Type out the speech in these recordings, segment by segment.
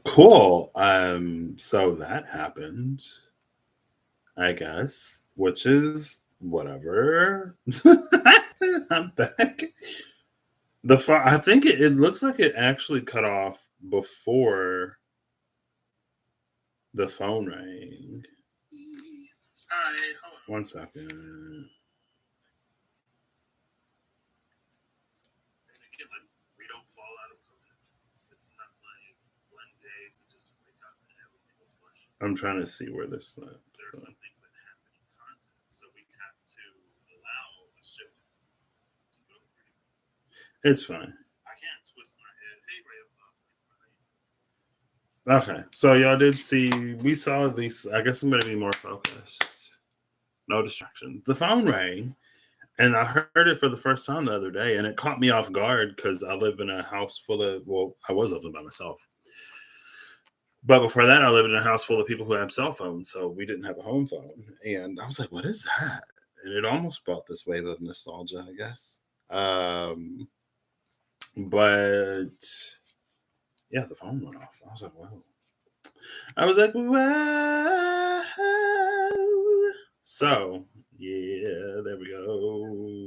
Cool. So that happened, I guess, which is whatever. I'm back. I think it looks like it actually cut off before the phone rang. Hi, hold on. One second. And again, like, we don't fall out of coconut trees. It's not like one day we just wake up and everything is flush. I'm trying to see where this led. There are some things that happen in content, so we have to allow a shift to go through. It's fine. I can't twist my head. Hey, Ray of Thought. Okay, so y'all did see, we saw these. I guess I'm going to be more focused. No distraction. The phone rang, and I heard it for the first time the other day, and it caught me off guard because I live in a house full of, well, I was living by myself. But before that, I lived in a house full of people who have cell phones, so we didn't have a home phone. And I was like, what is that? And it almost brought this wave of nostalgia, I guess. But yeah, the phone went off. I was like, wow. I was like, wow. So, yeah, there we go.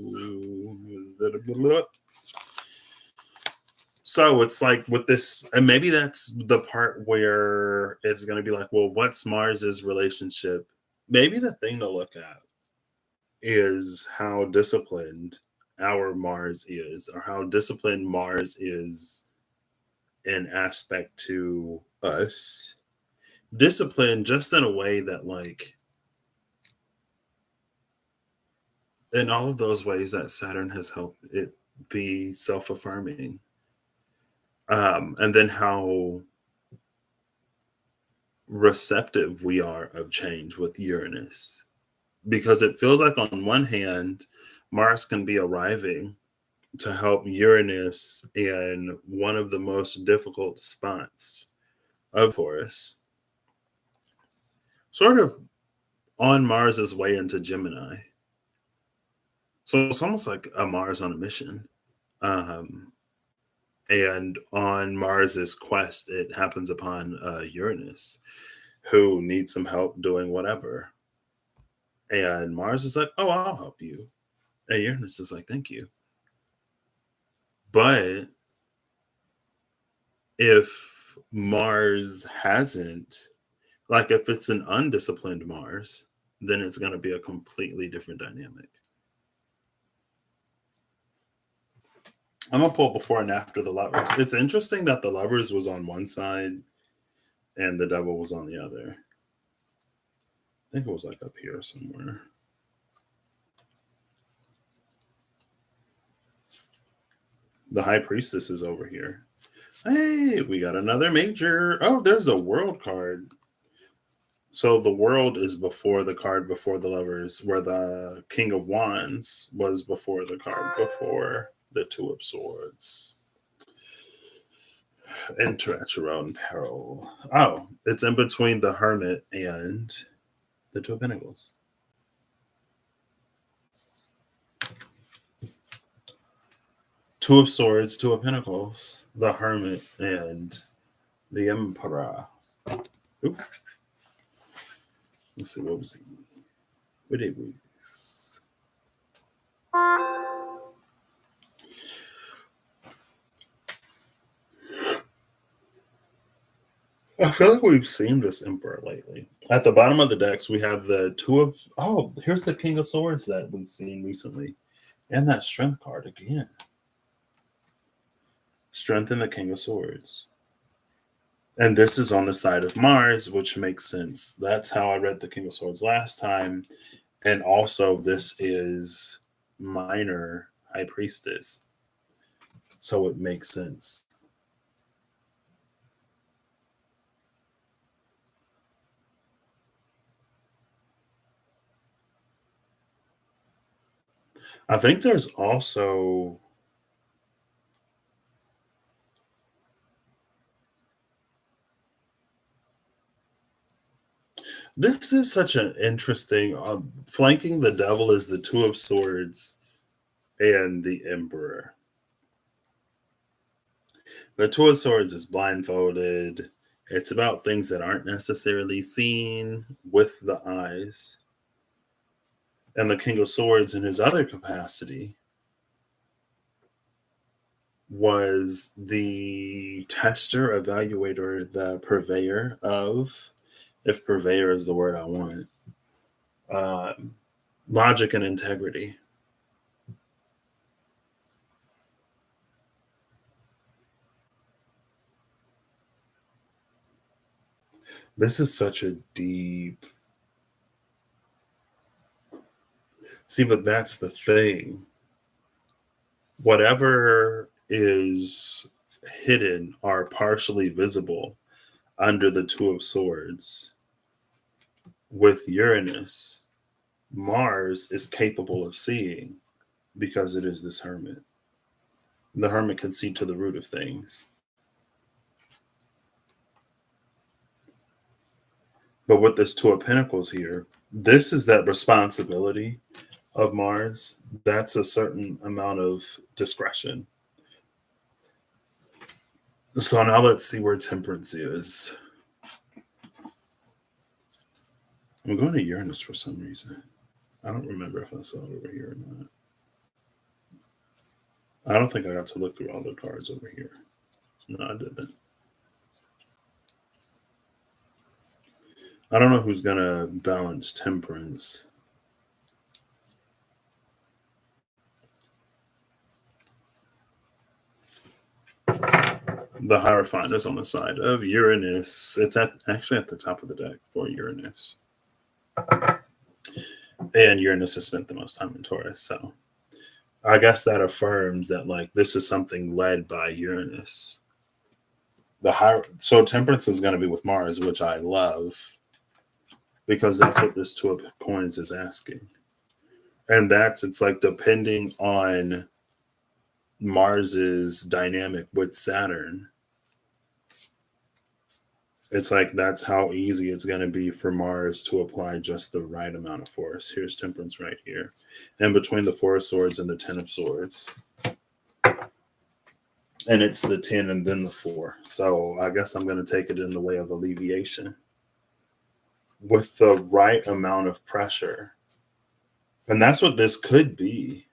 So it's like with this, and maybe that's the part where it's going to be like, well, what's Mars's relationship? Maybe the thing to look at is how disciplined our Mars is, or how disciplined Mars is in aspect to us. Discipline just in a way that, like, in all of those ways that Saturn has helped it be self-affirming. And then how receptive we are of change with Uranus. Because it feels like on one hand, Mars can be arriving to help Uranus in one of the most difficult spots of Taurus, sort of on Mars's way into Gemini. So it's almost like a Mars on a mission. And on Mars's quest, it happens upon Uranus, who needs some help doing whatever. And Mars is like, oh, I'll help you. And Uranus is like, thank you. But if Mars hasn't, like if it's an undisciplined Mars, then it's going to be a completely different dynamic. I'm going to pull before and after the Lovers. It's interesting that the Lovers was on one side and the Devil was on the other. I think it was like up here somewhere. The High Priestess is over here. Hey, we got another major. Oh, there's a World card. So the World is before the card before the Lovers, where the King of Wands was before the card before the Two of Swords. Enter at your own peril. Oh, it's in between the Hermit and the Two of Pentacles. Two of Swords, Two of Pentacles, the Hermit, and the Emperor. Oop. Let's see, what was he? What did we? I feel like we've seen this Emperor lately. At the bottom of the decks, we have the Two of... Oh, here's the King of Swords that we've seen recently. And that Strength card again. Strength and the King of Swords. And this is on the side of Mars, which makes sense. That's how I read the King of Swords last time. And also, this is Minor High Priestess. So it makes sense. I think there's also... This is such an interesting... flanking the Devil is the Two of Swords and the Emperor. The Two of Swords is blindfolded, It's about things that aren't necessarily seen with the eyes. And the King of Swords, in his other capacity, was the tester, evaluator, the purveyor of, if purveyor is the word I want, um, logic and integrity. This is such a deep. See, but that's the thing. Whatever is hidden or partially visible under the Two of Swords with Uranus, Mars is capable of seeing because it is this hermit. The hermit can see to the root of things. But with this Two of Pentacles here, this is that responsibility of Mars. That's a certain amount of discretion. So now let's see where Temperance is. I'm going to Uranus for some reason. I don't remember if I saw it over here or not. I don't think I got to look through all the cards over here. No, I didn't. I don't know who's going to balance Temperance. The Hierophant is on the side of Uranus. It's actually at the top of the deck for Uranus. And Uranus has spent the most time in Taurus. So I guess that affirms that, like, this is something led by Uranus. So Temperance is going to be with Mars, which I love, because that's what this Two of Coins is asking. And it's like, depending on Mars's dynamic with Saturn, it's like that's how easy it's going to be for Mars to apply just the right amount of force. Here's Temperance right here. And between the Four of Swords and the Ten of Swords. And it's the 10 and then the 4. So I guess I'm going to take it in the way of alleviation. With the right amount of pressure. And that's what this could be.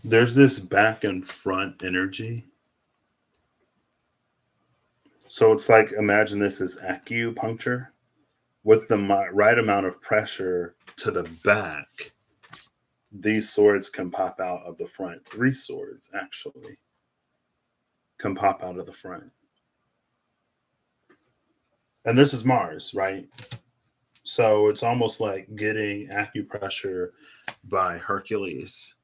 There's this back and front energy. So it's like, imagine this as acupuncture. With the right amount of pressure to the back, these swords can pop out of the front. 3 swords, actually, can pop out of the front. And this is Mars, right? So it's almost like getting acupressure by Hercules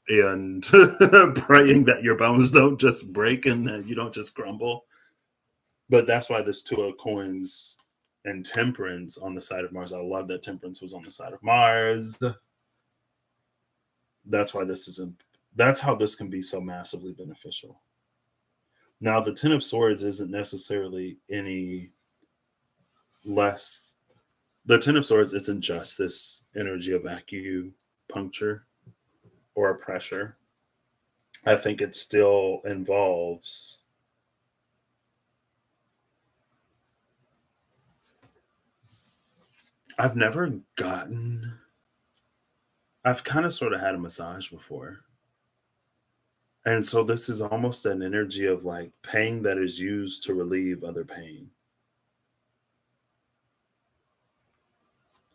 and praying that your bones don't just break and that you don't just crumble. But that's why this Two of Coins and Temperance on the side of Mars. I love that Temperance was on the side of Mars. That's why that's how this can be so massively beneficial. Now, the Ten of Swords isn't necessarily any less. The Ten of Swords isn't just this energy of acupuncture or pressure. I think it still involves I've kind of sort of had a massage before. And so this is almost an energy of like pain that is used to relieve other pain.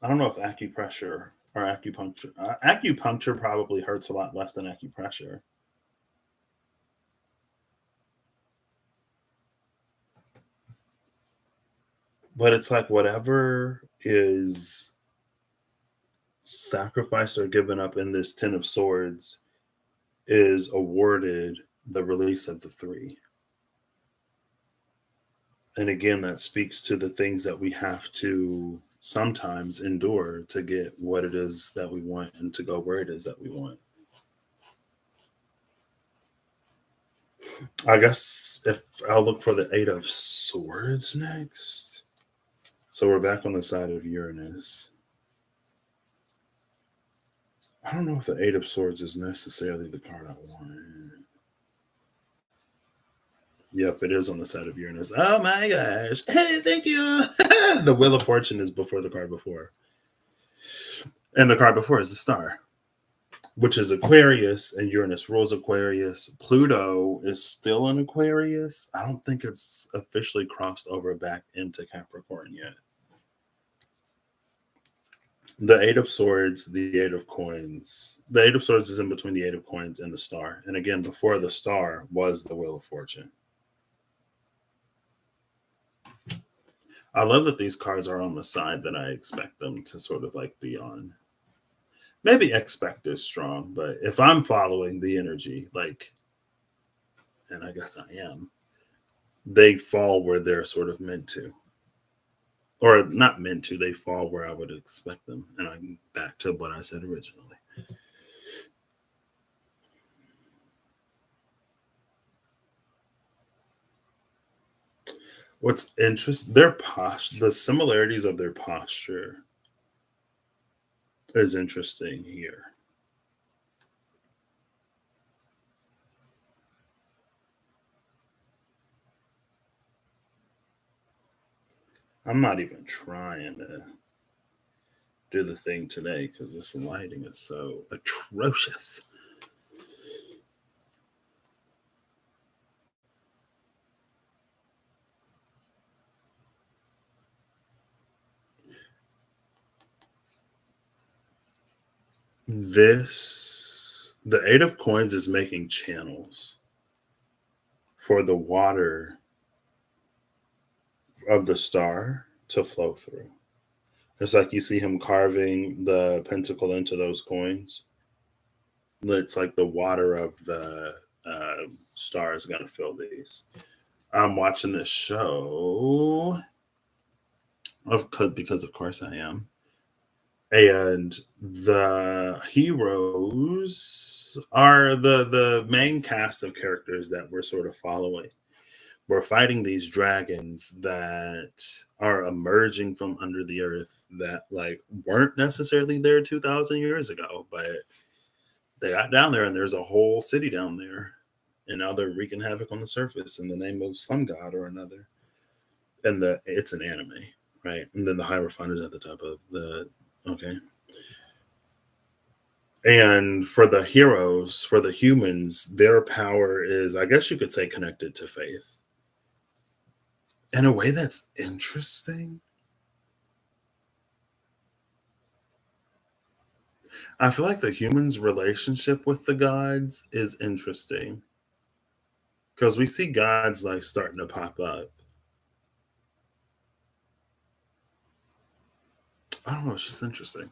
I don't know if acupressure or acupuncture probably hurts a lot less than acupressure. But it's like whatever is sacrificed or given up in this Ten of Swords is awarded the release of the 3. And again, that speaks to the things that we have to sometimes endure to get what it is that we want and to go where it is that we want. I guess if I'll look for the 8 of Swords next. So we're back on the side of Uranus. I don't know if the 8 of Swords is necessarily the card I want. Yep, it is on the side of Uranus. Oh my gosh. Hey, thank you. The Wheel of Fortune is before the card before. And the card before is the star, which is Aquarius, and Uranus rules Aquarius. Pluto is still in Aquarius. I don't think it's officially crossed over back into Capricorn yet. The Eight of Swords, the Eight of Coins. The Eight of Swords is in between the Eight of Coins and the Star. And again, before the Star was the Wheel of Fortune. I love that these cards are on the side that I expect them to sort of like be on. Maybe expect is strong, but if I'm following the energy, like, and I guess I am, they fall where they're sort of meant to. Or not meant to, they fall where I would expect them. And I'm back to what I said originally. What's interesting, their posture, the similarities of their posture is interesting here. I'm not even trying to do the thing today because this lighting is so atrocious. The Eight of Coins is making channels for the water of the star to flow through. It's like you see him carving the pentacle into those coins. It's like the water of the star is going to fill these. I'm watching this show because of course I am. And the heroes are the main cast of characters that we're sort of following. We're fighting these dragons that are emerging from under the earth that like weren't necessarily there 2000 years ago, but they got down there and there's a whole city down there. And now they're wreaking havoc on the surface in the name of some god or another. And it's an anime, right? And then the Hierophant is at the top of the okay. And for the heroes, for the humans, their power is, I guess you could say, connected to faith in a way that's interesting. I feel like the humans' relationship with the gods is interesting because we see gods like starting to pop up. I don't know, it's just interesting.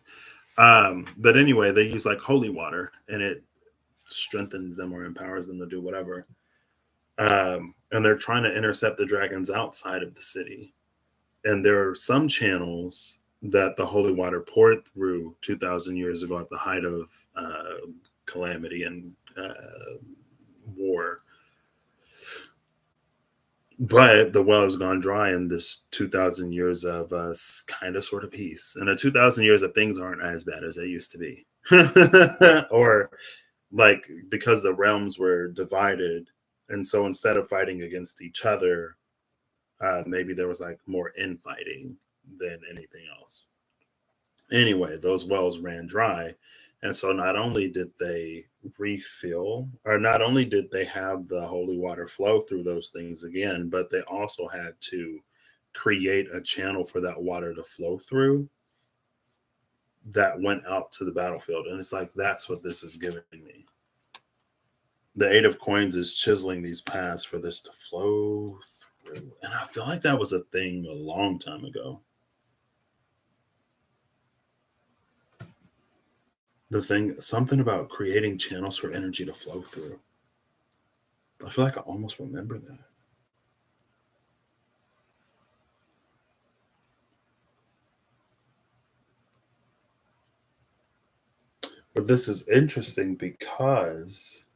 But anyway, they use like holy water and it strengthens them or empowers them to do whatever. And they're trying to intercept the dragons outside of the city. And there are some channels that the holy water poured through 2000 years ago at the height of calamity and war, but the well has gone dry in this 2000 years of kind of sort of peace, and the 2000 years of things aren't as bad as they used to be. Or like because the realms were divided, and so instead of fighting against each other, maybe there was like more infighting than anything else. Anyway, those wells ran dry. And so not only did they refill, or not only did they have the holy water flow through those things again, but they also had to create a channel for that water to flow through that went out to the battlefield. And it's like, that's what this is giving me. The Eight of Coins is chiseling these paths for this to flow through. And I feel like that was a thing a long time ago. The thing, something about creating channels for energy to flow through. I feel like I almost remember that. But this is interesting because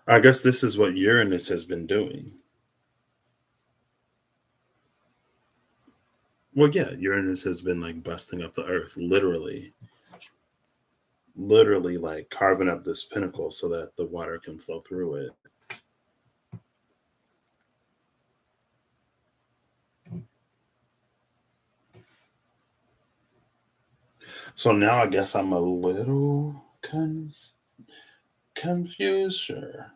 I guess this is what Uranus has been doing. Well, yeah, Uranus has been like busting up the earth, literally. literally like carving up this pinnacle so that the water can flow through it. So now I guess I'm a little confused. Sure.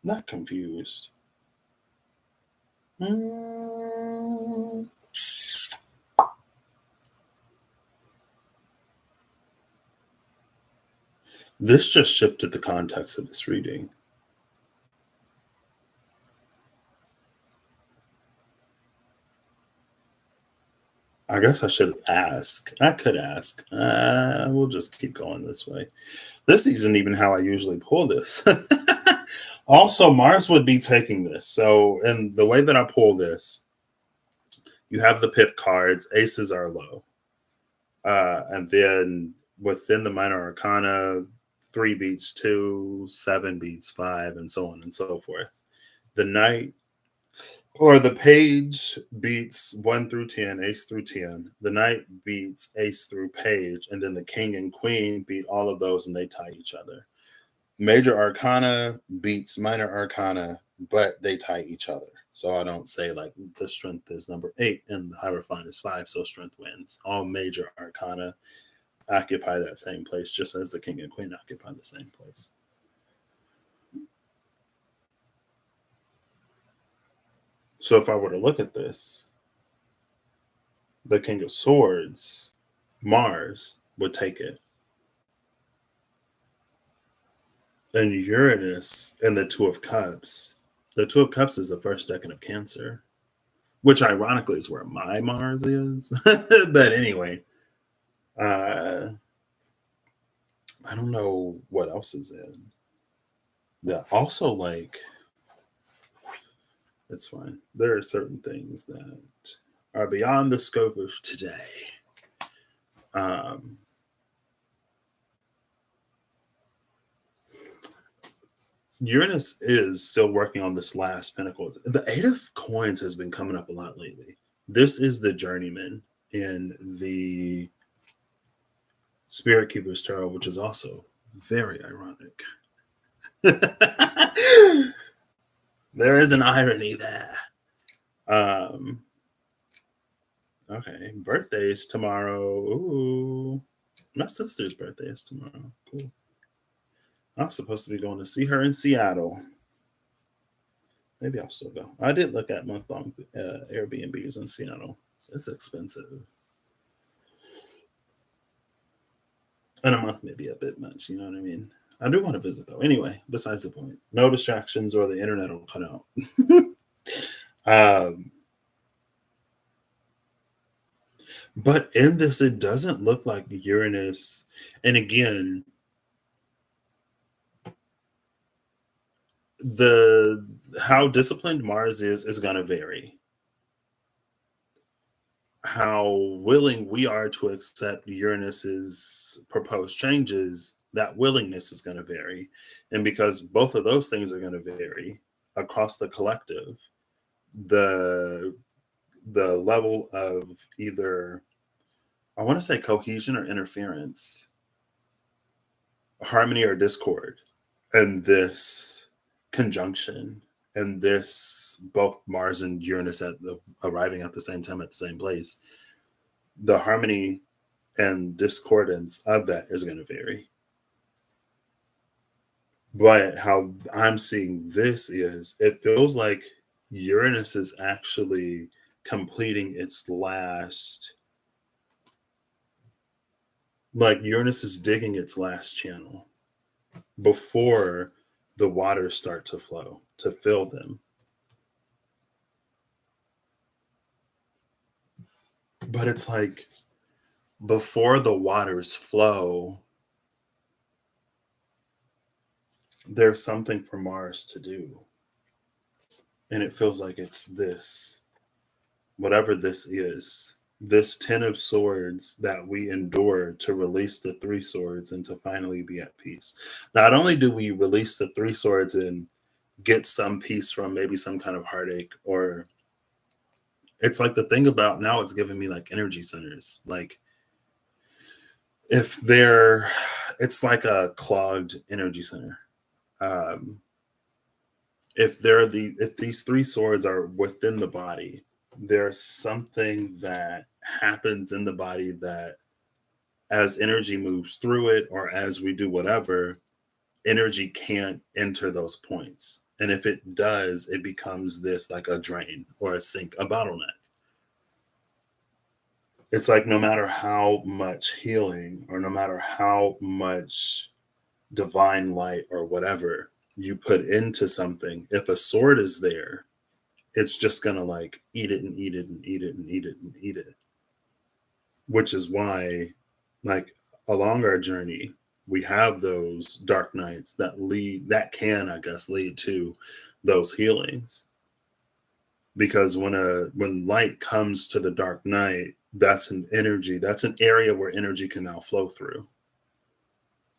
Not confused. Mm, this just shifted the context of this reading. I guess I should ask. I could ask. We'll just keep going this way. This isn't even how I usually pull this. Also, Mars would be taking this. So, in the way that I pull this, you have the pip cards, aces are low. And then within the minor arcana, 3 beats 2, 7 beats 5, and so on and so forth. The knight or the page beats 1 through 10, ace through 10. The knight beats ace through page, and then the king and queen beat all of those and they tie each other. Major arcana beats minor arcana, but they tie each other. So I don't say like the strength is number 8 and the hierophant is 5, so strength wins. All major arcana occupy that same place, just as the king and queen occupy the same place. So if I were to look at this, the king of swords, Mars, would take it. And Uranus and the two of cups. The two of cups is the first decan of Cancer, which ironically is where my Mars is. But anyway, uh, I don't know what else is in. Yeah, also, like, it's fine. There are certain things that are beyond the scope of today. Um, Uranus is still working on this last pinnacle. The Eight of Coins has been coming up a lot lately. This is the journeyman in the Spirit Keeper's Tarot, which is also very ironic. There is an irony there. Um, okay, birthdays tomorrow. Ooh, my sister's birthday is tomorrow. Cool. I'm supposed to be going to see her in Seattle. Maybe I'll still go. I did look at month-long Airbnbs in Seattle. It's expensive. And a month may be a bit much, you know what I mean? I do want to visit though. Anyway, besides the point. No distractions or the internet will cut out. um, but in this, it doesn't look like Uranus. And again, the how disciplined Mars is going to vary. How willing we are to accept Uranus's proposed changes, that willingness is going to vary. And because both of those things are going to vary across the collective, the the level of either, I want to say, cohesion or interference, harmony or discord, and this conjunction, and this both Mars and Uranus arriving at the same time at the same place, the harmony and discordance of that is going to vary. But how I'm seeing this is, it feels like Uranus is actually completing its last, like Uranus is digging its last channel before the waters start to flow to fill them. But it's like before the waters flow, there's something for Mars to do. And it feels like it's this, whatever this is, this 10 of swords that we endure to release the 3 swords and to finally be at peace. Not only do we release the 3 swords and get some peace from maybe some kind of heartache, or it's like the thing about now, it's giving me like energy centers. Like if they're, it's like a clogged energy center. Um, if these three swords are within the body, there's something that happens in the body that as energy moves through it or as we do whatever, energy can't enter those points. And if it does, it becomes this like a drain or a sink, a bottleneck. It's like no matter how much healing or no matter how much divine light or whatever you put into something, if a sword is there, it's just gonna like eat it and eat it and eat it and eat it and eat it. Which is why, like, along our journey, we have those dark nights that lead, that can, I guess, lead to those healings. Because when light comes to the dark night, that's an energy, that's an area where energy can now flow through.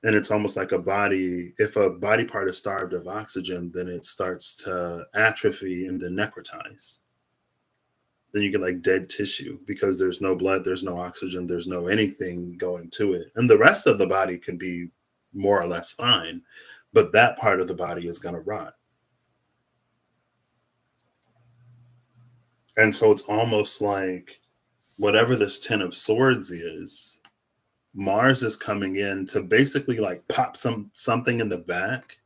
And it's almost like a body, if a body part is starved of oxygen, then it starts to atrophy and then necrotize. Then you get like dead tissue because there's no blood, there's no oxygen, there's no anything going to it. And the rest of the body can be more or less fine, but that part of the body is going to rot. And so it's almost like whatever this 10 of swords is, Mars is coming in to basically like pop something in the back.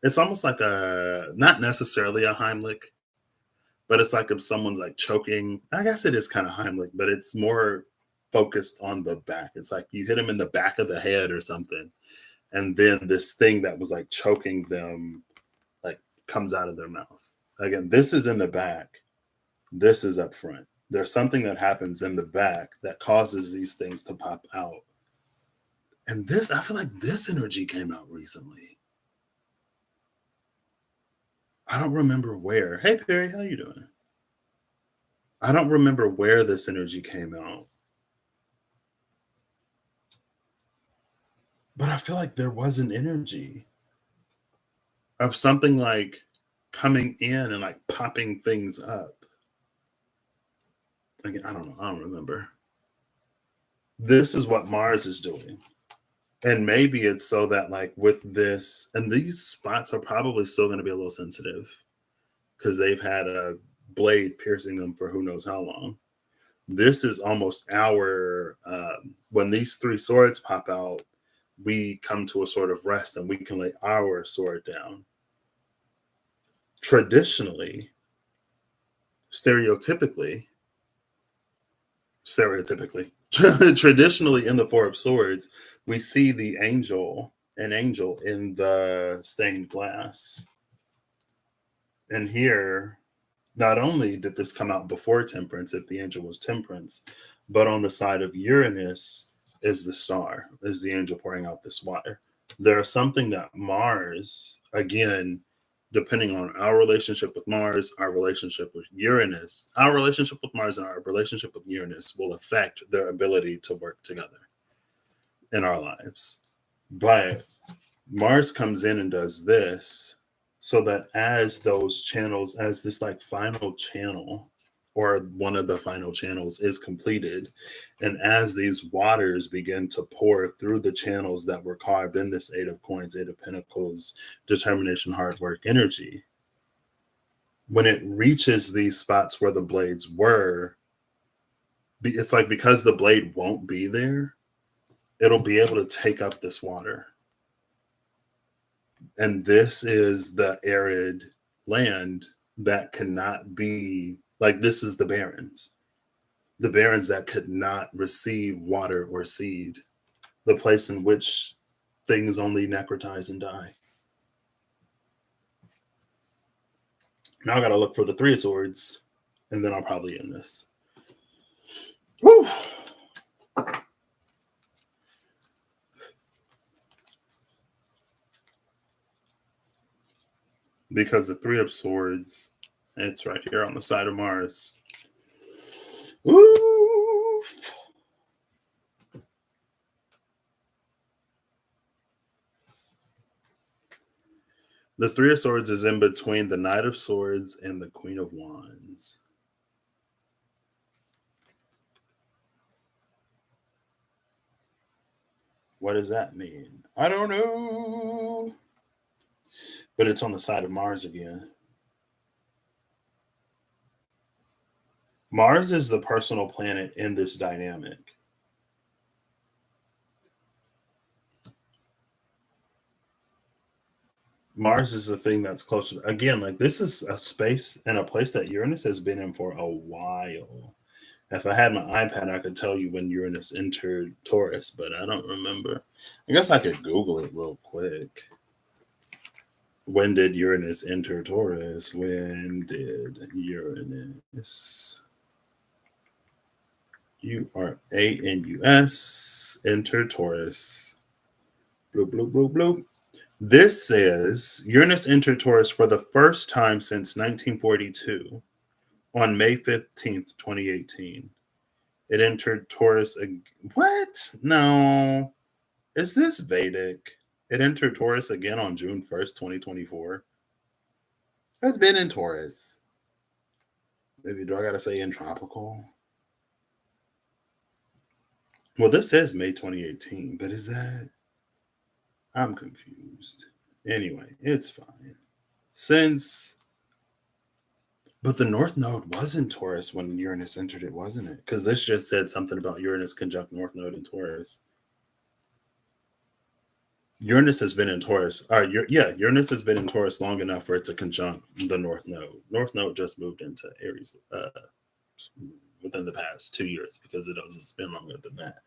It's almost like a, not necessarily a Heimlich, but it's like if someone's like choking. I guess it is kind of Heimlich, but it's more focused on the back. It's like you hit them in the back of the head or something, and then this thing that was like choking them like comes out of their mouth. Again, this is in the back. This is up front. There's something that happens in the back that causes these things to pop out. And this, I feel like this energy came out recently. I don't remember where. Hey Perry, how you doing? I don't remember where this energy came out. But I feel like there was an energy of something like coming in and like popping things up. Again, I don't know. I don't remember. This is what Mars is doing. And maybe it's so that like with this, and these spots are probably still going to be a little sensitive because they've had a blade piercing them for who knows how long. This is almost our, when these three swords pop out, we come to a sort of rest and we can lay our sword down. Traditionally, stereotypically, traditionally in the Four of Swords, we see the angel, an angel in the stained glass. And here, not only did this come out before Temperance, if the angel was Temperance, but on the side of Uranus is the star, is the angel pouring out this water. There's something that Mars, again, depending on our relationship with Mars, our relationship with Uranus, our relationship with Mars and our relationship with Uranus will affect their ability to work together in our lives. But Mars comes in and does this so that as those channels, as this like final channel or one of the final channels is completed, and as these waters begin to pour through the channels that were carved in this Eight of Coins, Eight of Pentacles, determination, hard work, energy, when it reaches these spots where the blades were, it's like because the blade won't be there, it'll be able to take up this water. And this is the arid land that cannot be, like, this is the barrens that could not receive water or seed, the place in which things only necrotize and die. Now I gotta look for the Three of Swords, and then I'll probably end this. Woo! Because the Three of Swords, it's right here on the side of Mars. Woo! The Three of Swords is in between the Knight of Swords and the Queen of Wands. What does that mean? I don't know. But it's on the side of Mars again. Mars is the personal planet in this dynamic. Mars is the thing that's closer. Again, like this is a space and a place that Uranus has been in for a while. If I had my iPad, I could tell you when Uranus entered Taurus, but I don't remember. I guess I could Google it real quick. When did Uranus enter Taurus? When did Uranus, Uranus, enter Taurus? Bloop, bloop, bloop, bloop. This says Uranus entered Taurus for the first time since 1942 on May 15th, 2018. It entered Taurus. What? No. Is this Vedic? It entered Taurus again on June 1st, 2024. It's been in Taurus. Maybe do I gotta say in tropical? Well, this says May 2018, but is that? I'm confused. Anyway, it's fine. But the North Node was in Taurus when Uranus entered it, wasn't it? Because this just said something about Uranus conjunct North Node in Taurus. Uranus has been in Taurus. Uranus has been in Taurus long enough for it to conjunct the North Node. North Node just moved into Aries within the past 2 years because it doesn't spin longer than that.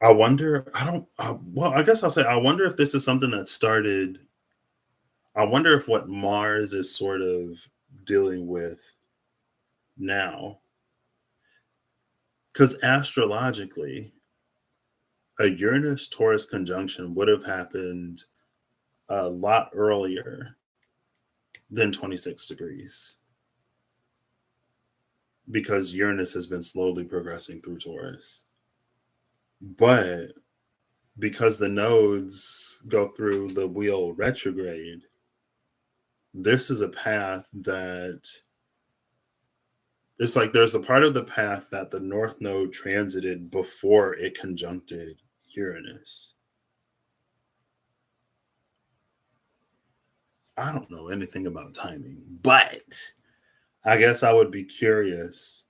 I wonder. I guess I'll say I wonder if this is something that started. I wonder if what Mars is sort of dealing with now, because astrologically, a Uranus Taurus conjunction would have happened a lot earlier than 26 degrees because Uranus has been slowly progressing through Taurus. But because the nodes go through the wheel retrograde, this is a path that it's like there's a part of the path that the North Node transited before it conjuncted Uranus. I don't know anything about timing, but I guess I would be curious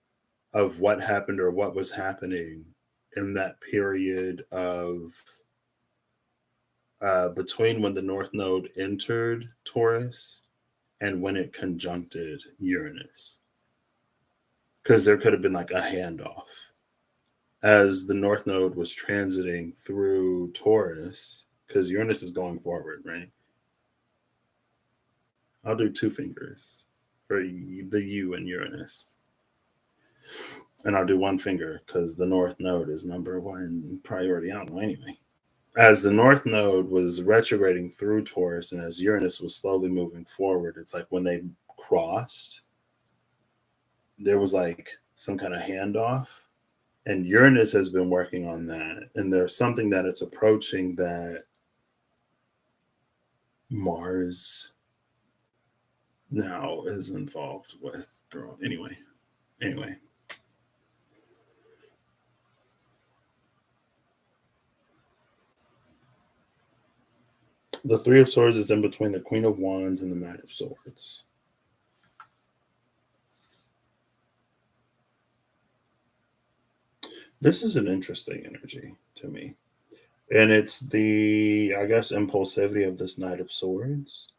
of what happened or what was happening in that period of between when the North Node entered Taurus and when it conjuncted Uranus. Because there could have been like a handoff as the North Node was transiting through Taurus, because Uranus is going forward, right? I'll do two fingers for the U in Uranus. And I'll do one finger because the North Node is number one priority. I don't know anyway. As the North Node was retrograding through Taurus and as Uranus was slowly moving forward, it's like when they crossed, there was like some kind of handoff. And Uranus has been working on that. And there's something that it's approaching that Mars now is involved with. Girl, anyway. The Three of Swords is in between the Queen of Wands and the Knight of Swords. This is an interesting energy to me. And it's the, I guess, impulsivity of this Knight of Swords.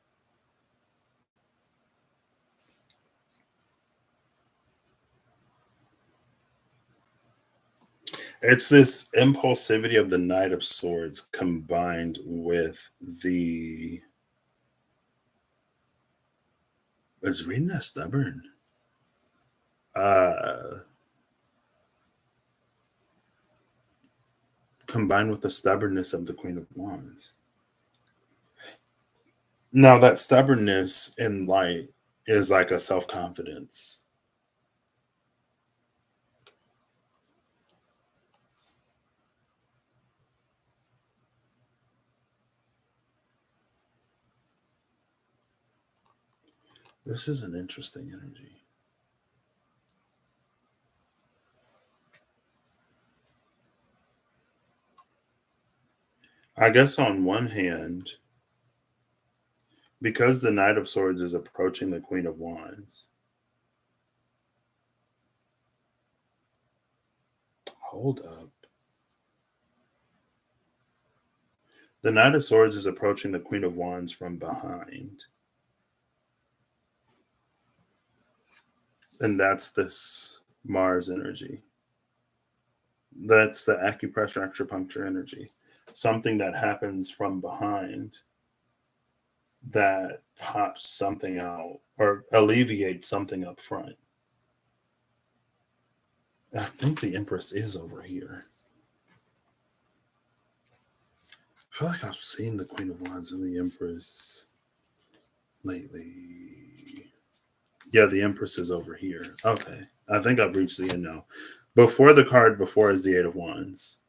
It's this impulsivity of the Knight of Swords combined with the. Is reading that stubborn? Uh, Combined with the stubbornness of the Queen of Wands. Now, that stubbornness in light is like a self confidence. This is an interesting energy. I guess on one hand, because the Knight of Swords is approaching the Queen of Wands, hold up. The Knight of Swords is approaching the Queen of Wands from behind. And that's this Mars energy. That's the acupressure acupuncture energy. Something that happens from behind that pops something out or alleviates something up front. I think the Empress is over here. I feel like I've seen the Queen of Wands and the Empress lately. Yeah, the Empress is over here. Okay. I think I've reached the end now. Before the card before is the Eight of Wands.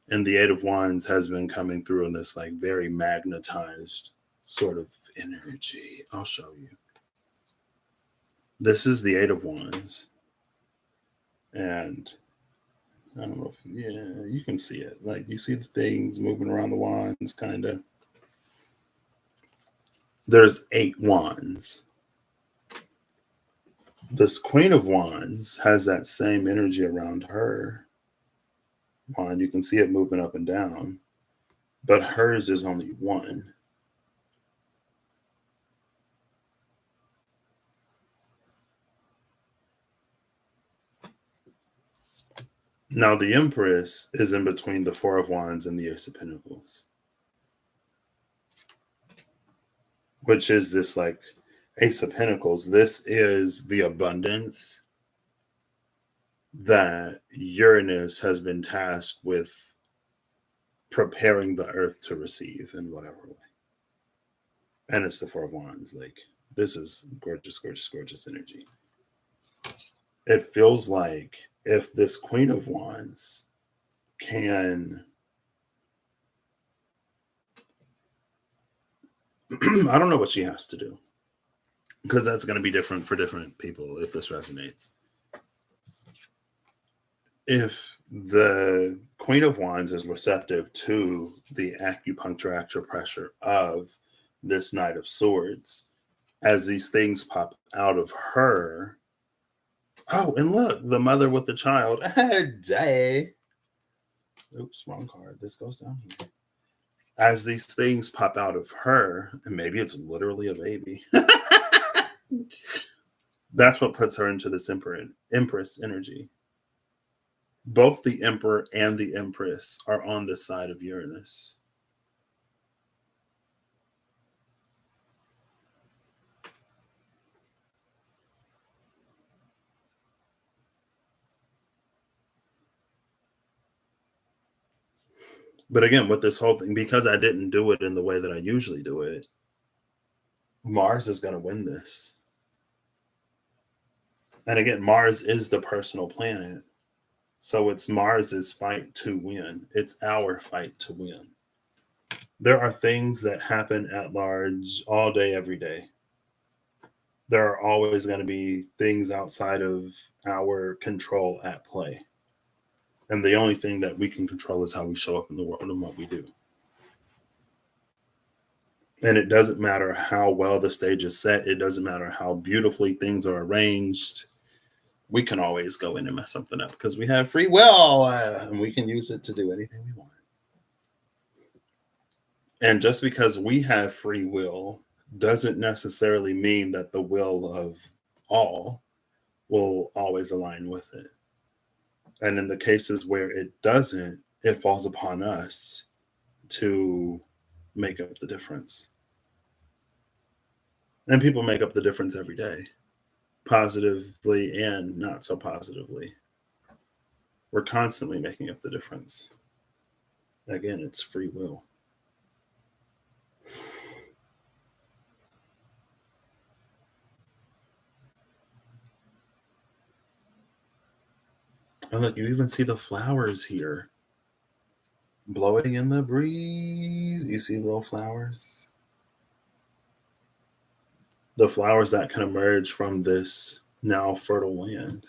And the Eight of Wands has been coming through in this like very magnetized sort of energy. I'll show you. This is the Eight of Wands. And I don't know if, yeah, you can see it. Like, you see the things moving around the wands, kind of. There's 8 wands. This Queen of Wands has that same energy around her wand. You can see it moving up and down, but hers is only 1. Now, the Empress is in between the Four of Wands and the Ace of Pentacles, which is this like Ace of Pentacles. This is the abundance that Uranus has been tasked with preparing the earth to receive in whatever way. And it's the Four of Wands. Like, this is gorgeous, gorgeous, gorgeous energy. It feels like if this Queen of Wands can I don't know what she has to do, because that's going to be different for different people if this resonates. If the Queen of Wands is receptive to the acupuncture acupressure of this Knight of Swords, as these things pop out of her. Oh, and look, the mother with the child. Day. Oops, wrong card. This goes down here. As these things pop out of her, and maybe it's literally a baby. That's what puts her into this Empress energy. Both the Emperor and the Empress are on the side of Uranus. But again, with this whole thing, because I didn't do it in the way that I usually do it, Mars is going to win this. And again, Mars is the personal planet. So it's Mars's fight to win. It's our fight to win. There are things that happen at large all day, every day. There are always going to be things outside of our control at play. And the only thing that we can control is how we show up in the world and what we do. And it doesn't matter how well the stage is set. It doesn't matter how beautifully things are arranged. We can always go in and mess something up because we have free will and we can use it to do anything we want. And just because we have free will doesn't necessarily mean that the will of all will always align with it. And in the cases where it doesn't, it falls upon us to make up the difference. And people make up the difference every day, positively and not so positively. We're constantly making up the difference. Again, it's free will. And look, you even see the flowers here blowing in the breeze. You see little flowers. The flowers that can emerge from this now fertile land.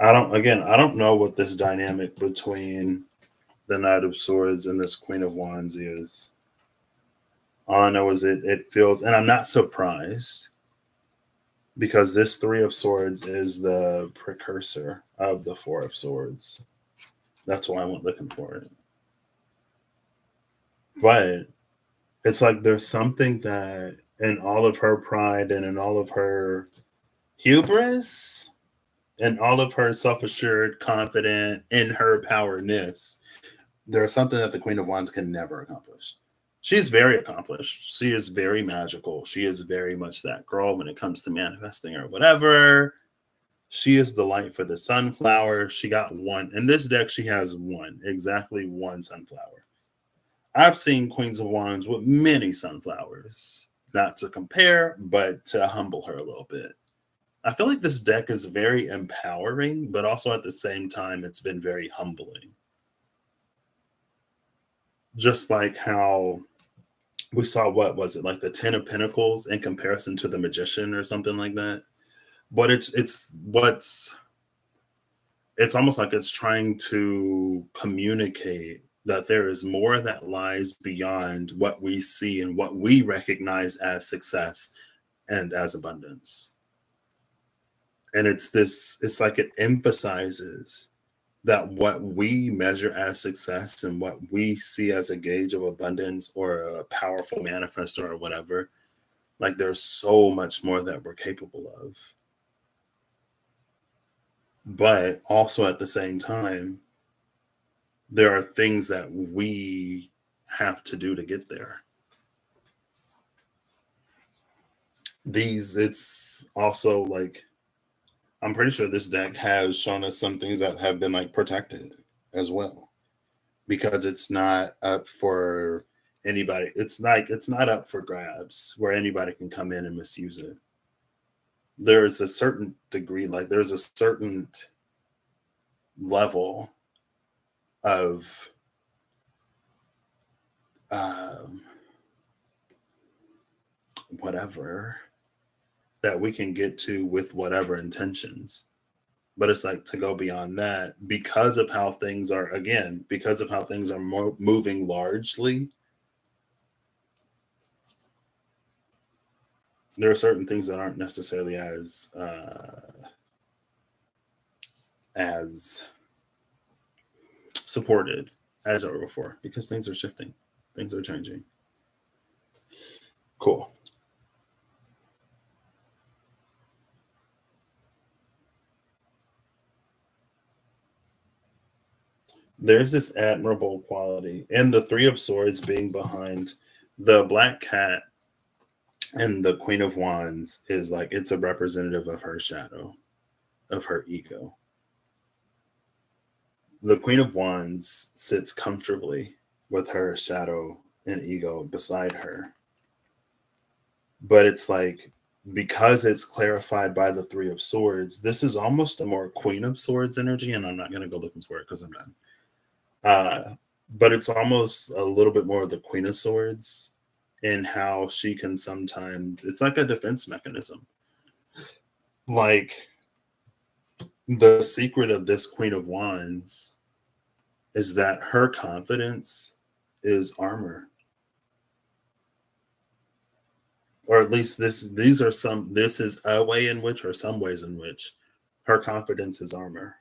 I don't know what this dynamic between the Knight of Swords and this Queen of Wands is. All I know is it feels, and I'm not surprised because this Three of Swords is the precursor of the Four of Swords. That's why I went looking for it. But it's like there's something that in all of her pride and in all of her hubris and all of her self-assured, confident in her powerness, there's something that the Queen of Wands can never accomplish. She's very accomplished. She is very magical. She is very much that girl when it comes to manifesting or whatever. She is the light for the sunflower. She got one. In this deck, she has one, exactly one sunflower. I've seen Queens of Wands with many sunflowers. Not to compare, but to humble her a little bit. I feel like this deck is very empowering, but also at the same time, it's been very humbling. Just like how we saw, what was it, like the Ten of Pentacles in comparison to the Magician or something like that. But it's almost like it's trying to communicate that there is more that lies beyond what we see and what we recognize as success and as abundance. And it's like it emphasizes that what we measure as success and what we see as a gauge of abundance or a powerful manifestor or whatever, like there's so much more that we're capable of. But also at the same time, there are things that we have to do to get there. It's also like, I'm pretty sure this deck has shown us some things that have been like protected as well, because it's not up for anybody. It's not up for grabs where anybody can come in and misuse it. There's a certain degree, like there's a certain level of um, whatever that we can get to with whatever intentions. But it's like to go beyond that because of how things are, again, because of how things are moving largely. There are certain things that aren't necessarily as supported as ever before because things are shifting, things are changing. Cool. There's this admirable quality, and the Three of Swords being behind the Black Cat and the Queen of Wands is like it's a representative of her shadow, of her ego. The Queen of Wands sits comfortably with her shadow and ego beside her. But it's like, because it's clarified by the Three of Swords, this is almost a more Queen of Swords energy, and I'm not going to go looking for it because I'm done. But it's almost a little bit more of the Queen of Swords in how she can sometimes, it's like a defense mechanism. Like the secret of this Queen of Wands is that her confidence is armor. Or at least this is a way in which, or some ways in which, her confidence is armor.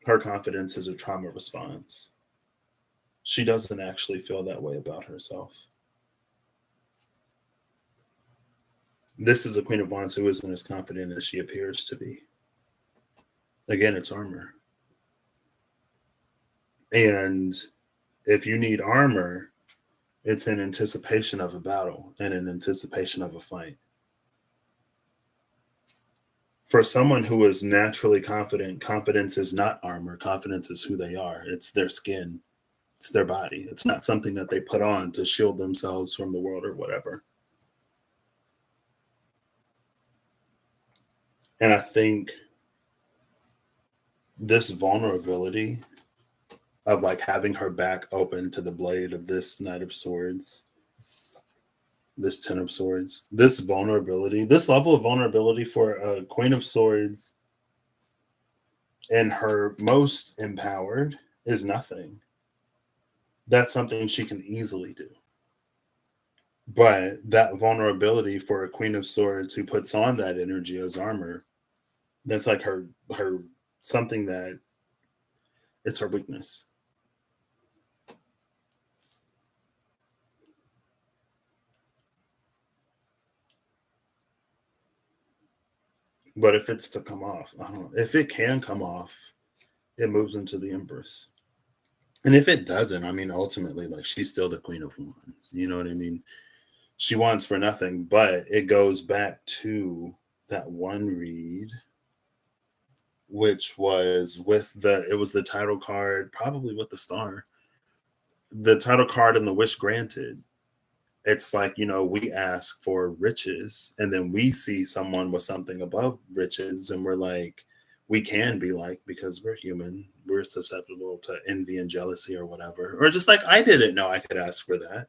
Her confidence is a trauma response. She doesn't actually feel that way about herself. This is a Queen of Wands who isn't as confident as she appears to be. Again, it's armor. And if you need armor, it's in anticipation of a battle and in anticipation of a fight. For someone who is naturally confident, confidence is not armor. Confidence is who they are. It's their skin. It's their body. It's not something that they put on to shield themselves from the world or whatever. And I think this vulnerability of like having her back open to the blade of this Knight of Swords, this Ten of Swords, this vulnerability, this level of vulnerability for a Queen of Swords and her most empowered is nothing. That's something she can easily do. But that vulnerability for a Queen of Swords who puts on that energy as armor, that's like her something that it's her weakness. But if it's to come off, I don't know. If it can come off, it moves into the Empress. And if it doesn't, I mean, ultimately, like she's still the Queen of Wands. You know what I mean? She wants for nothing, but it goes back to that one read, which was it was the title card, probably with the star, the title card and the wish granted. It's like, we ask for riches and then we see someone with something above riches and we're like, we can be like, because we're human, we're susceptible to envy and jealousy or whatever. Or just like, I didn't know I could ask for that.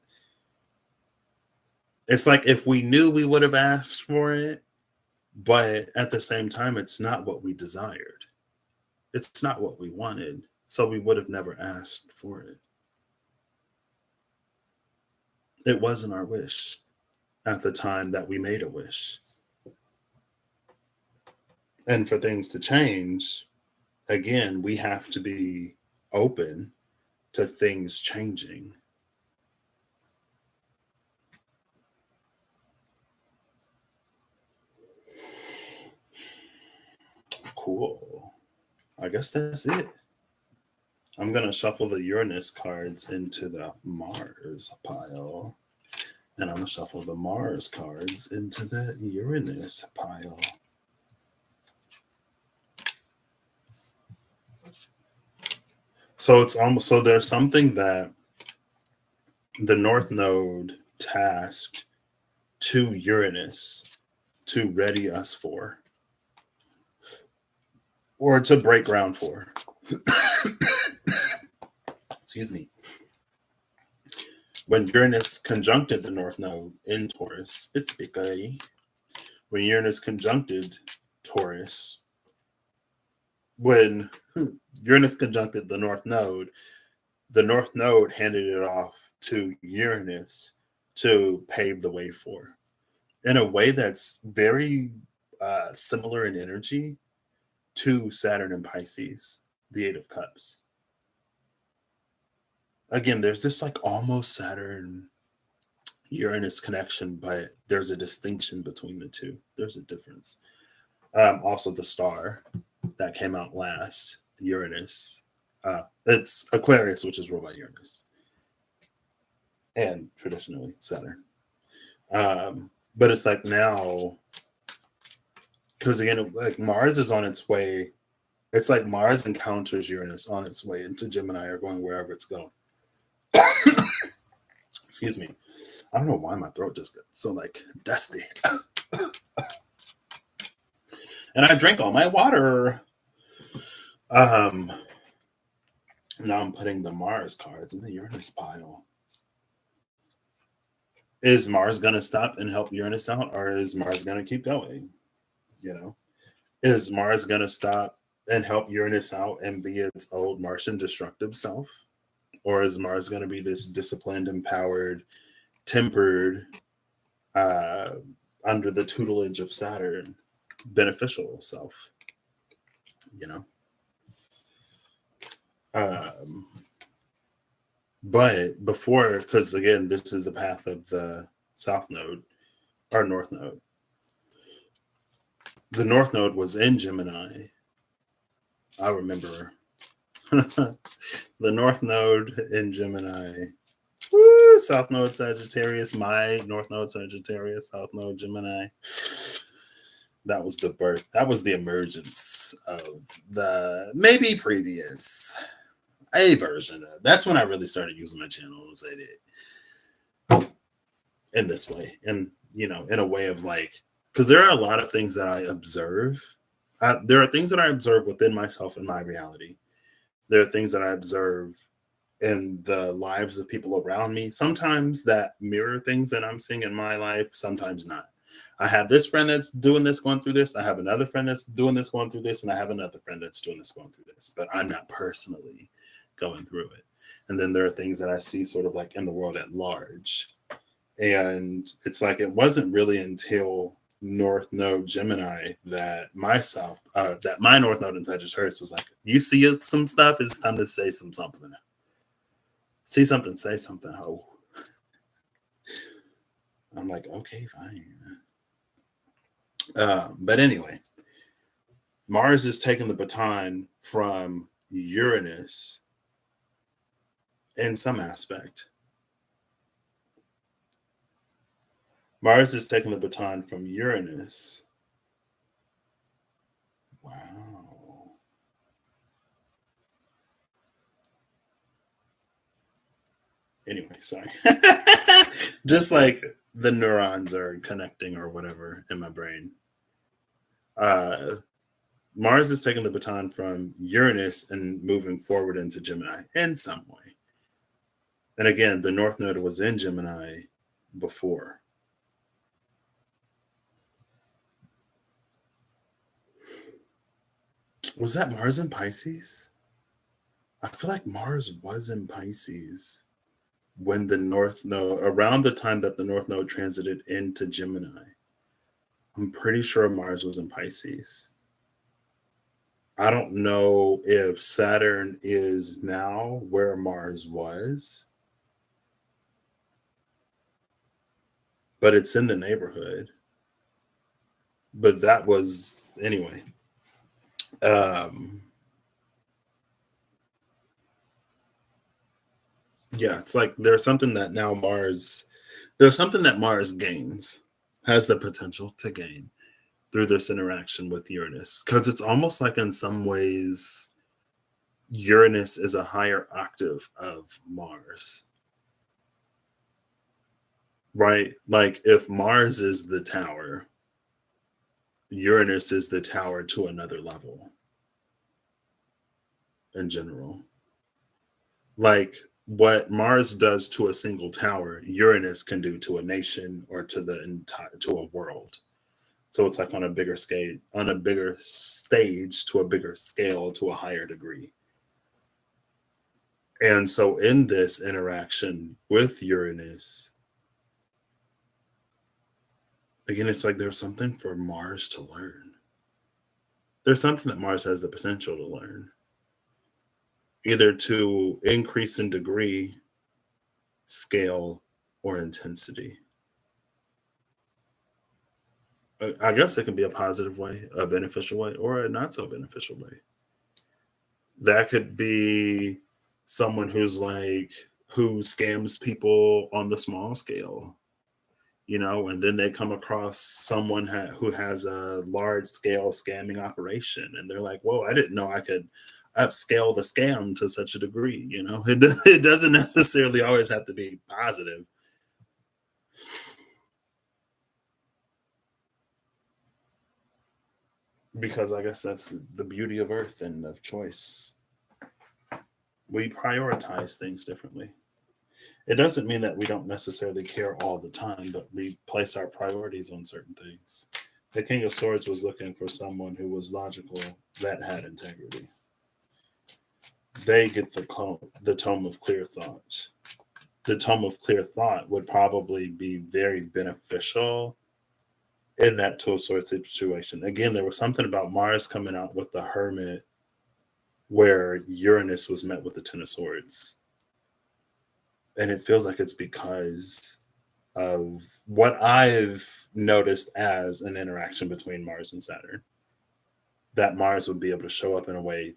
It's like if we knew, we would have asked for it, but at the same time, it's not what we desired. It's not what we wanted. So we would have never asked for it. It wasn't our wish at the time that we made a wish. And for things to change, again, we have to be open to things changing. Cool. I guess that's it. I'm going to shuffle the Uranus cards into the Mars pile. And I'm going to shuffle the Mars cards into the Uranus pile. So it's almost, so there's something that the North Node tasked to Uranus to ready us for, or to break ground for. Excuse me. When Uranus conjuncted the North Node in Taurus, specifically, when Uranus conjuncted Taurus, when Uranus conjuncted the North Node handed it off to Uranus to pave the way for, in a way that's very similar in energy to Saturn and Pisces, the Eight of Cups. Again, there's this like almost Saturn Uranus connection, but there's a distinction between the two. There's a difference. Also, the star that came out last, Uranus, it's Aquarius, which is ruled by Uranus, and traditionally Saturn. But it's like now, because again, like Mars is on its way. It's like Mars encounters Uranus on its way into Gemini or going wherever it's going. Excuse me. I don't know why my throat just got so like dusty. And I drank all my water. Now I'm putting the Mars cards in the Uranus pile. Is Mars gonna stop and help Uranus out, or is Mars gonna keep going? Is Mars gonna stop and help Uranus out and be its old Martian destructive self? Or is Mars gonna be this disciplined, empowered, tempered, under the tutelage of Saturn, beneficial self? But before, because again, this is the path of the South Node or North Node. The North Node was in Gemini. I remember the North Node in Gemini. Woo, South Node Sagittarius, my North Node Sagittarius, South Node Gemini. That was the birth. That was the emergence of the maybe previous a version of. That's when I really started using my channel, once I did in this way, and in a way of like, because there are a lot of things that I observe. There are things that I observe within myself and my reality. There are things that I observe in the lives of people around me. Sometimes that mirror things that I'm seeing in my life, sometimes not. I have this friend that's doing this, going through this. I have another friend that's doing this, going through this, and I have another friend that's doing this, going through this. But I'm not personally going through it. And then there are things that I see sort of like in the world at large. And it's like it wasn't really until North Node Gemini that that my North Node in Sagittarius was like, you see some stuff, it's time to say something. See something, say something, ho. I'm like, okay, fine. But anyway, Mars is taking the baton from Uranus in some aspect. Mars is taking the baton from Uranus. Wow. Anyway, sorry. Just like the neurons are connecting or whatever in my brain. Mars is taking the baton from Uranus and moving forward into Gemini in some way. And again, the North Node was in Gemini before. Was that Mars in Pisces? I feel like Mars was in Pisces when the North Node, around the time that the North Node transited into Gemini. I'm pretty sure Mars was in Pisces. I don't know if Saturn is now where Mars was, but it's in the neighborhood. But that was, anyway. Yeah, it's like there's something that Mars gains, has the potential to gain through this interaction with Uranus. Because it's almost like in some ways, Uranus is a higher octave of Mars. Right? Like if Mars is the tower, Uranus is the tower to another level in general. Like what Mars does to a single tower, Uranus can do to a nation or to the entire to a world. So it's like on a bigger scale, on a bigger stage, to a bigger scale, to a higher degree. And so in this interaction with Uranus, again, it's like there's something for Mars to learn. There's something that Mars has the potential to learn, either to increase in degree, scale, or intensity. I guess it can be a positive way, a beneficial way, or a not so beneficial way. That could be someone who scams people on the small scale, and then they come across someone who has a large scale scamming operation, and they're like, "Whoa, I didn't know I could upscale the scam to such a degree." It doesn't necessarily always have to be positive. Because I guess that's the beauty of Earth and of choice. We prioritize things differently. It doesn't mean that we don't necessarily care all the time, but we place our priorities on certain things. The King of Swords was looking for someone who was logical, that had integrity. They get the Tome of Clear Thought. The Tome of Clear Thought would probably be very beneficial in that Two of Swords situation. Again, there was something about Mars coming out with the Hermit where Uranus was met with the Ten of Swords. And it feels like it's because of what I've noticed as an interaction between Mars and Saturn. That Mars would be able to show up in a way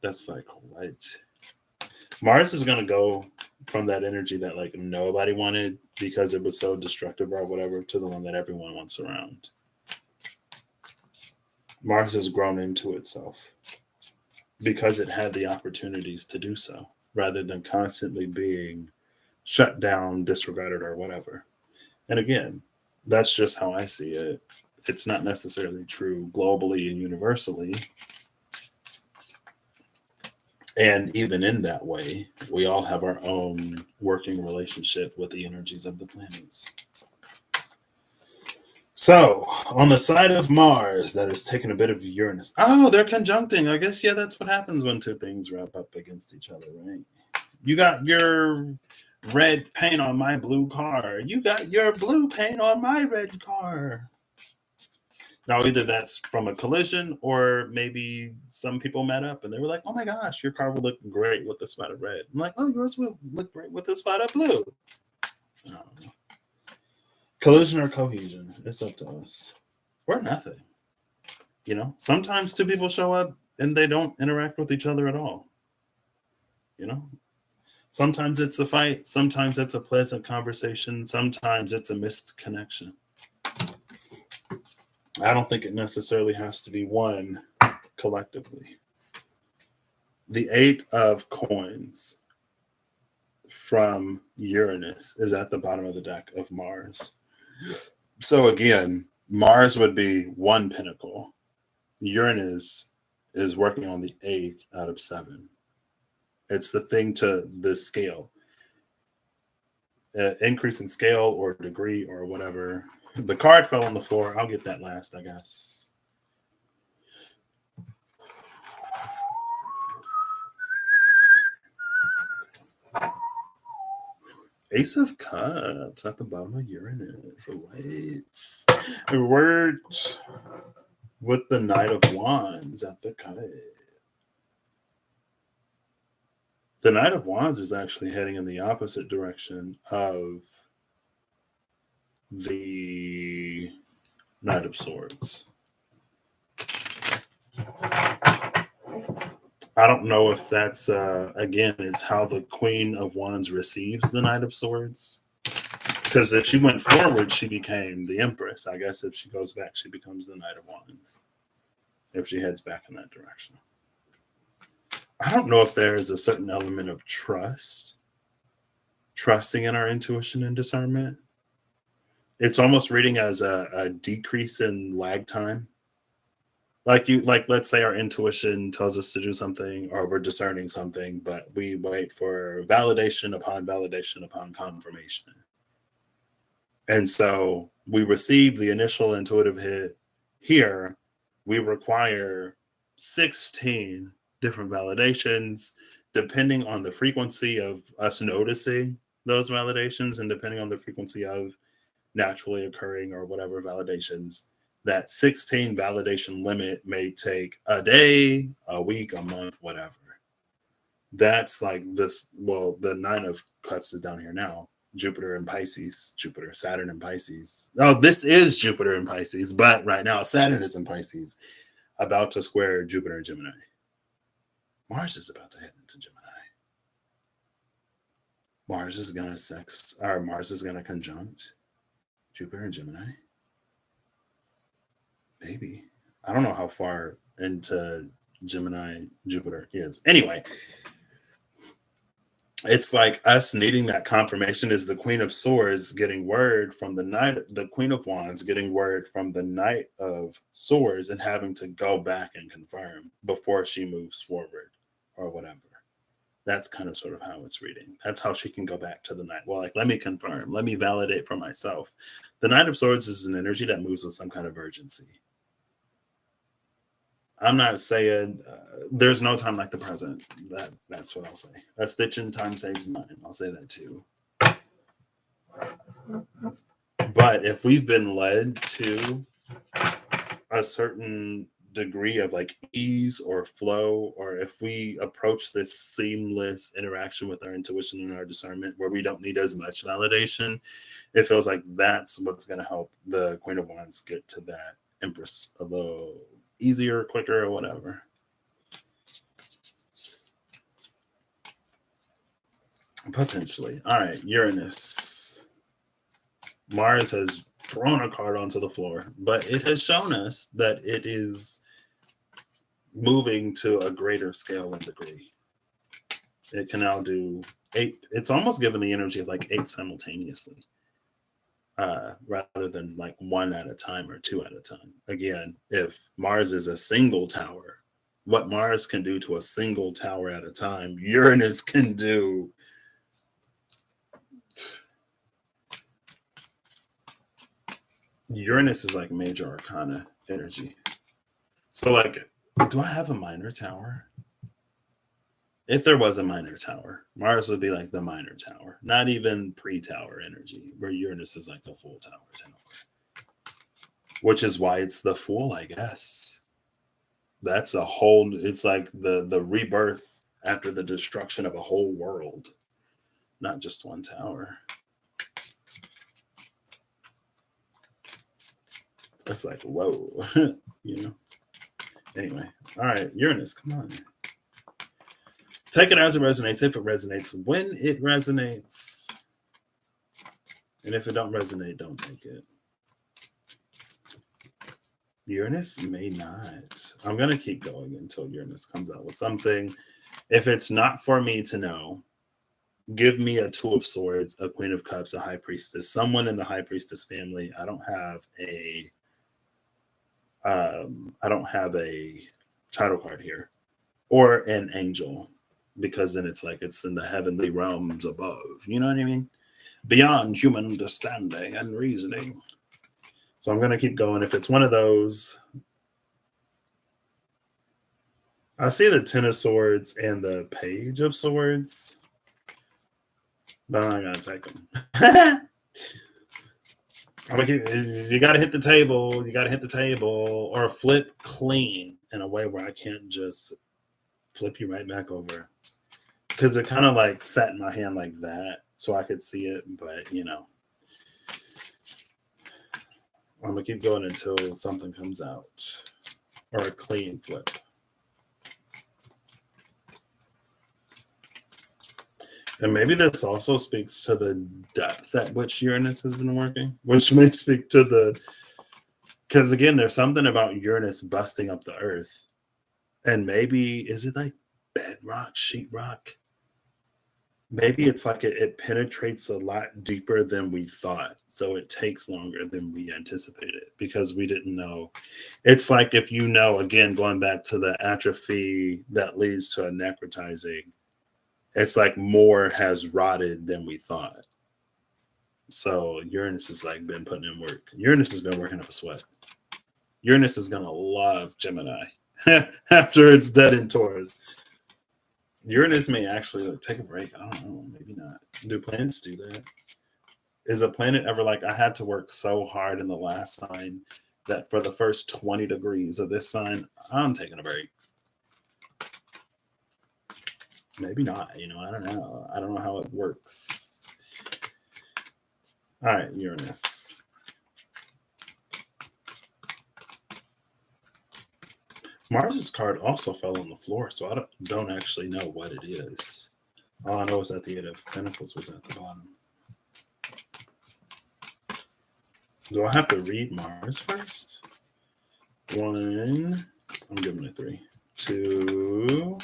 that's like, what? Mars is going to go from that energy that like nobody wanted because it was so destructive or whatever to the one that everyone wants around. Mars has grown into itself because it had the opportunities to do so rather than constantly being shut down, disregarded, or whatever. And again, that's just how I see it. It's not necessarily true globally and universally. And even in that way, we all have our own working relationship with the energies of the planets. So, on the side of Mars that is taking a bit of Uranus. Oh, they're conjuncting. I guess, yeah, that's what happens when two things rub up against each other, right? You got your red paint on my blue car. You got your blue paint on my red car. Now, either that's from a collision or maybe some people met up and they were like, oh my gosh, your car will look great with the spot of red. I'm like, oh, yours will look great with the spot of blue. I don't know. Collision or cohesion, it's up to us. Or nothing. You know, sometimes two people show up and they don't interact with each other at all. You know, sometimes it's a fight, sometimes it's a pleasant conversation, sometimes it's a missed connection. I don't think it necessarily has to be one collectively. The Eight of Coins from Uranus is at the bottom of the deck of Mars. So again, Mars would be one pentacle. Uranus is working on the eighth out of seven. It's the thing to the scale. Increase in scale or degree or whatever. The card fell on the floor. I'll get that last, I guess. Ace of Cups at the bottom of Uranus. Wait. It worked with the Knight of Wands at the cut. The Knight of Wands is actually heading in the opposite direction of the Knight of Swords. I don't know if that's, again, it's how the Queen of Wands receives the Knight of Swords. Because if she went forward, she became the Empress. I guess if she goes back, she becomes the Knight of Wands. If she heads back in that direction. I don't know if there is a certain element of trusting in our intuition and discernment. It's almost reading as a decrease in lag time. Like let's say our intuition tells us to do something or we're discerning something, but we wait for validation upon confirmation. And so we receive the initial intuitive hit here. We require 16 different validations, depending on the frequency of us noticing those validations and depending on the frequency of naturally occurring or whatever validations. That 16 validation limit may take a day, a week, a month, whatever. That's like this. Well, the Nine of Cups is down here now. Jupiter and Pisces, Jupiter, Saturn and Pisces. Oh, this is Jupiter and Pisces, but right now Saturn is in Pisces, about to square Jupiter and Gemini. Mars is about to head into Gemini. Mars is going to conjunct Jupiter and Gemini. Maybe. I don't know how far into Gemini Jupiter is. Anyway, it's like us needing that confirmation is the Queen of Swords getting word from the Queen of Wands getting word from the Knight of Swords and having to go back and confirm before she moves forward or whatever. That's kind of sort of how it's reading. That's how she can go back to the Knight. Well, like, let me confirm, let me validate for myself. The Knight of Swords is an energy that moves with some kind of urgency. I'm not saying there's no time like the present. That's what I'll say. A stitch in time saves nine. I'll say that too. But if we've been led to a certain degree of like ease or flow, or if we approach this seamless interaction with our intuition and our discernment where we don't need as much validation, it feels like that's what's going to help the Queen of Wands get to that Empress a little easier, quicker, or whatever. Potentially. All right, Uranus. Mars has thrown a card onto the floor, but it has shown us that it is moving to a greater scale and degree. It can now do 8. It's almost given the energy of like 8 simultaneously. Rather than like 1 at a time or 2 at a time. Again, if Mars is a single tower, what Mars can do to a single tower at a time, Uranus can do Uranus is like major arcana energy. So, like, do I have a minor tower? If there was a minor tower, Mars would be like the minor tower, not even pre-tower energy, where Uranus is like a full tower, which is why it's the Fool, I guess. That's a whole. It's like the rebirth after the destruction of a whole world, not just one tower. It's like whoa, you know. Anyway, all right, Uranus, come on. Take it as it resonates. If it resonates, when it resonates, and if it don't resonate, don't take it. Uranus may not. I'm gonna keep going until Uranus comes out with something. If it's not for me to know, give me a Two of Swords, a Queen of Cups, a High Priestess, someone in the High Priestess family. I don't have a title card here, or an angel, because then it's like it's in the heavenly realms above. You know what I mean? Beyond human understanding and reasoning. So I'm gonna keep going. If it's one of those, I see the Ten of Swords and the Page of Swords, but I'm not gonna take them. You gotta hit the table. You gotta hit the table, or flip clean in a way where I can't just flip you right back over, because it kind of like sat in my hand like that, so I could see it. But I'm gonna keep going until something comes out, or a clean flip. And maybe this also speaks to the depth at which Uranus has been working, which may speak to because again, there's something about Uranus busting up the earth. And maybe, is it like bedrock, sheetrock? Maybe it's like it penetrates a lot deeper than we thought. So it takes longer than we anticipated because we didn't know. It's like if again, going back to the atrophy that leads to a necrotizing, it's like more has rotted than we thought. So Uranus has like been putting in work. Uranus has been working up a sweat. Uranus is gonna love Gemini after it's dead in Taurus. Uranus may actually take a break. I don't know, maybe not. Do planets do that? Is a planet ever like, I had to work so hard in the last sign that for the first 20 degrees of this sign, I'm taking a break? Maybe not. I don't know. I don't know how it works. All right, Uranus. Mars's card also fell on the floor, so I don't actually know what it is. All I know is that the Eight of Pentacles was at the bottom. Do I have to read Mars first? 1, I'm giving it 3. 2,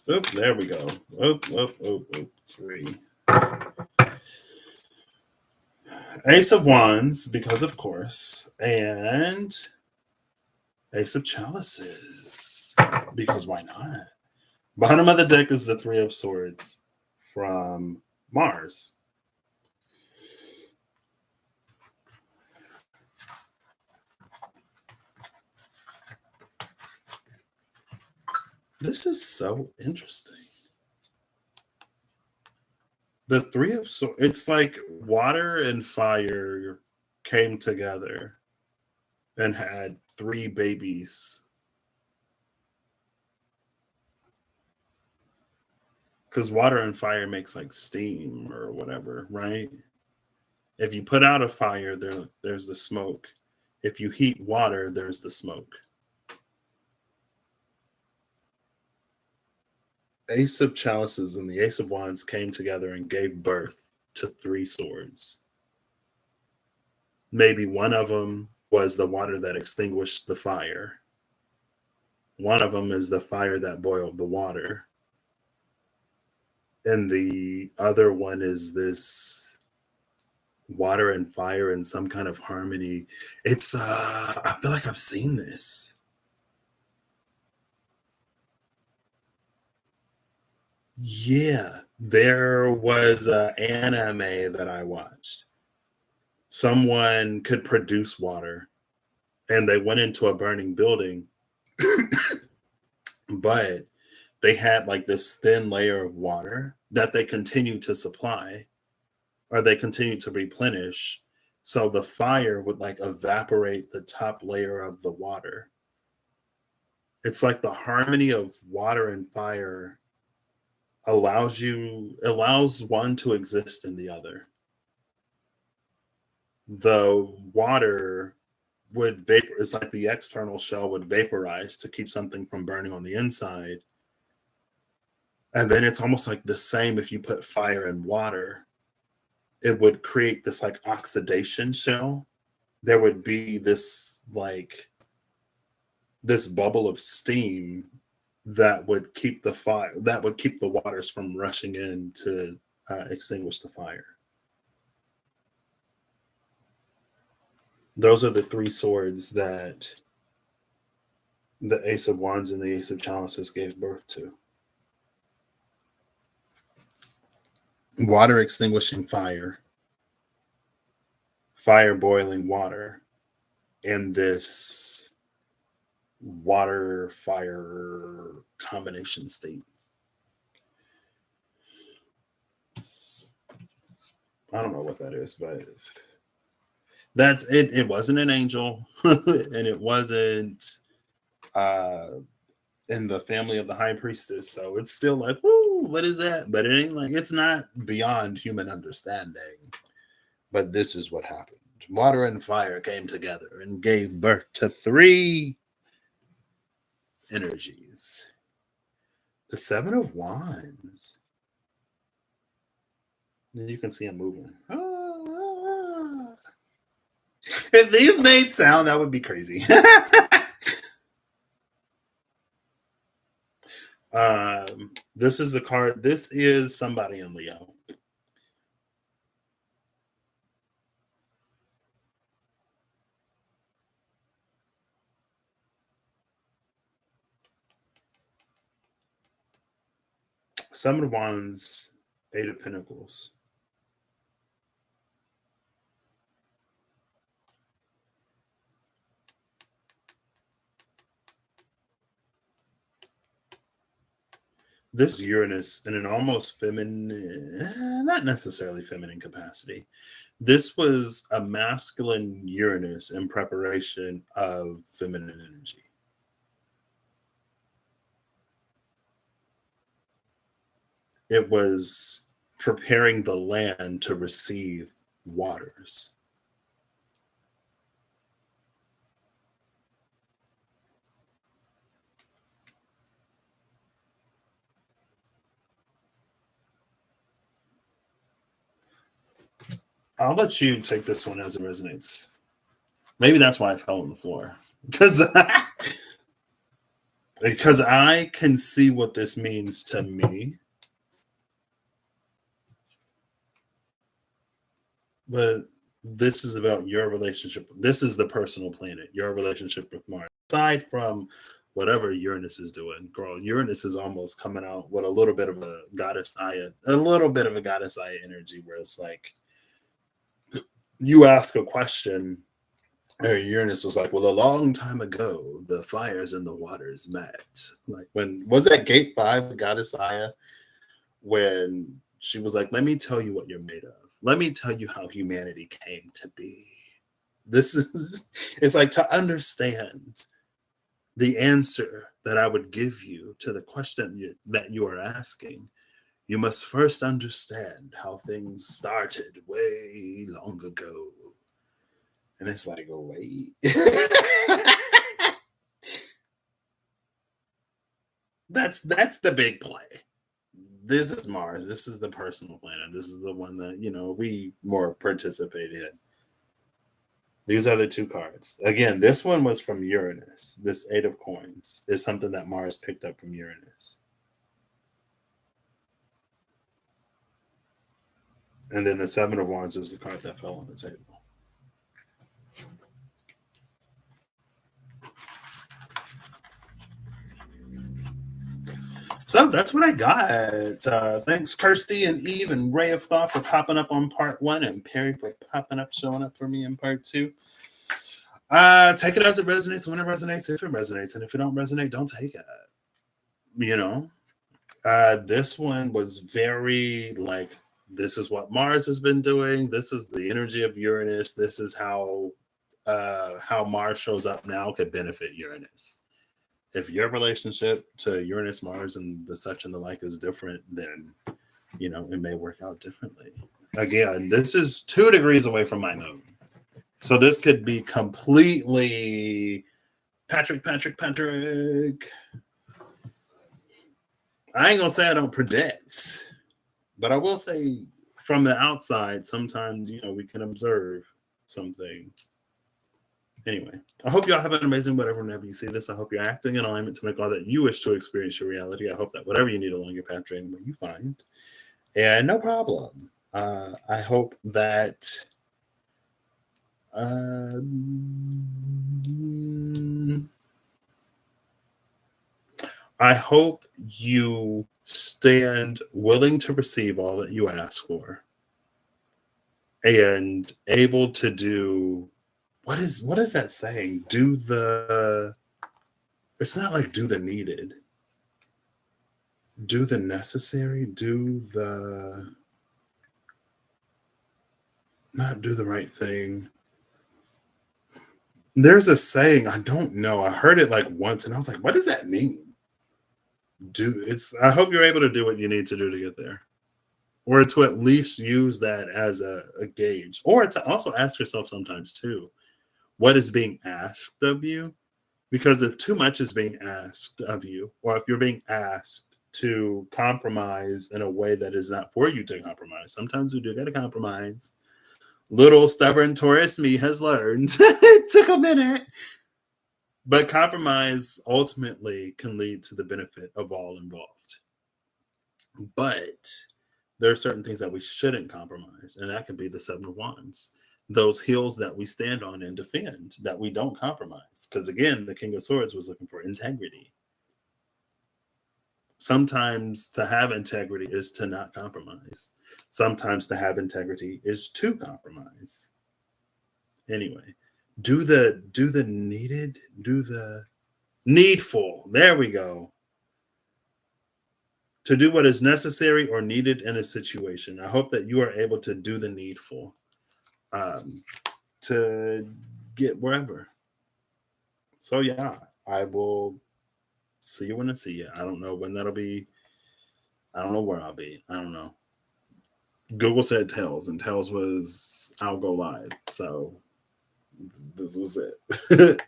oop, there we go. Oop, 3. Ace of Wands, because of course, and Ace of Chalices, because why not? Bottom of the deck is the Three of Swords from Mars. This is so interesting. The Three of Swords, it's like water and fire came together and had 3 babies. Because water and fire makes like steam or whatever, right? If you put out a fire, there's the smoke. If you heat water, there's the smoke. Ace of Chalices and the Ace of Wands came together and gave birth to 3 swords. Maybe one of them was the water that extinguished the fire. One of them is the fire that boiled the water. And the other one is this water and fire in some kind of harmony. It's I feel like I've seen this. Yeah, there was an anime that I watched. Someone could produce water and they went into a burning building, but they had like this thin layer of water that they continue to supply or they continue to replenish. So the fire would like evaporate the top layer of the water. It's like the harmony of water and fire allows one to exist in the other. The water would vapor, it's like the external shell would vaporize to keep something from burning on the inside. And then it's almost like the same if you put fire and water, it would create this like oxidation shell. There would be this like this bubble of steam that would keep the fire, that would keep the waters from rushing in to extinguish the fire. Those are the three swords that the Ace of Wands and the Ace of Chalices gave birth to. Water extinguishing fire, fire boiling water, and this water fire combination state. I don't know what that is, but that's it. It wasn't an angel, and it wasn't uh in the family of the high priestess. So it's still like, whoo, what is that? But it ain't like, it's not beyond human understanding. But this is what happened. Water and fire came together and gave birth to three energies. The Seven of Wands. You can see him moving. If these made sound, that would be crazy. This is the card. This is somebody in Leo. Seven of Wands, Eight of Pentacles. This is Uranus in an almost feminine, not necessarily feminine capacity. This was a masculine Uranus in preparation of feminine energy. It was preparing the land to receive waters. I'll let you take this one as it resonates. Maybe that's why I fell on the floor. Because I can see what this means to me. But this is about your relationship. This is the personal planet, your relationship with Mars. Aside from whatever Uranus is doing, girl, Uranus is almost coming out with a little bit of a goddess Aya, energy where it's like you ask a question, and Uranus was like, well, a long time ago, the fires and the waters met. Like, when was that Gate 5, Goddess Aya, when she was like, let me tell you what you're made of. Let me tell you how humanity came to be. This is, it's like to understand the answer that I would give you to the question that you are asking. You must first understand how things started way long ago. And it's like, oh, wait. That's the big play. This is Mars. This is the personal planet. This is the one that, we more participate in. These are the two cards. Again, this one was from Uranus. This Eight of Coins is something that Mars picked up from Uranus. And then the Seven of Wands is the card that fell on the table. So that's what I got. Thanks, Kirsty and Eve and Ray of Thought for popping up on part one, and Perry for popping up, showing up for me in part two. Take it as it resonates when it resonates, if it resonates, and if it don't resonate, don't take it. You know, this one was very like, this is what Mars has been doing. This is the energy of Uranus. This is how Mars shows up now could benefit Uranus. If your relationship to Uranus, Mars, and the such and the like is different, then it may work out differently. Again, this is 2 degrees away from my moon. So this could be completely Patrick. I ain't gonna say I don't predict, but I will say from the outside, sometimes we can observe some things. Anyway, I hope y'all have an amazing whatever whenever you see this. I hope you're acting in alignment to make all that you wish to experience your reality. I hope that whatever you need along your path, journey, you find. And no problem. I hope that I hope you stand willing to receive all that you ask for and able to do what is that saying? It's not like do the needed. Do the necessary, not do the right thing. There's a saying, I don't know. I heard it like once and I was like, what does that mean? I hope you're able to do what you need to do to get there. Or to at least use that as a gauge. Or to also ask yourself sometimes too, what is being asked of you? Because if too much is being asked of you, or if you're being asked to compromise in a way that is not for you to compromise, sometimes we do got to compromise. Little stubborn Taurus me has learned. It took a minute. But compromise ultimately can lead to the benefit of all involved. But there are certain things that we shouldn't compromise, and that could be the 7 of Wands. Those hills that we stand on and defend, that we don't compromise. Because again, the King of Swords was looking for integrity. Sometimes to have integrity is to not compromise. Sometimes to have integrity is to compromise. Anyway, do the needed, do the needful. There we go. To do what is necessary or needed in a situation. I hope that you are able to do the needful to get wherever. So yeah, I will see you when I see you. I don't know when that'll be. I don't know where I'll be. I don't know. Google said Tails, and Tails was I'll go live. So this was it.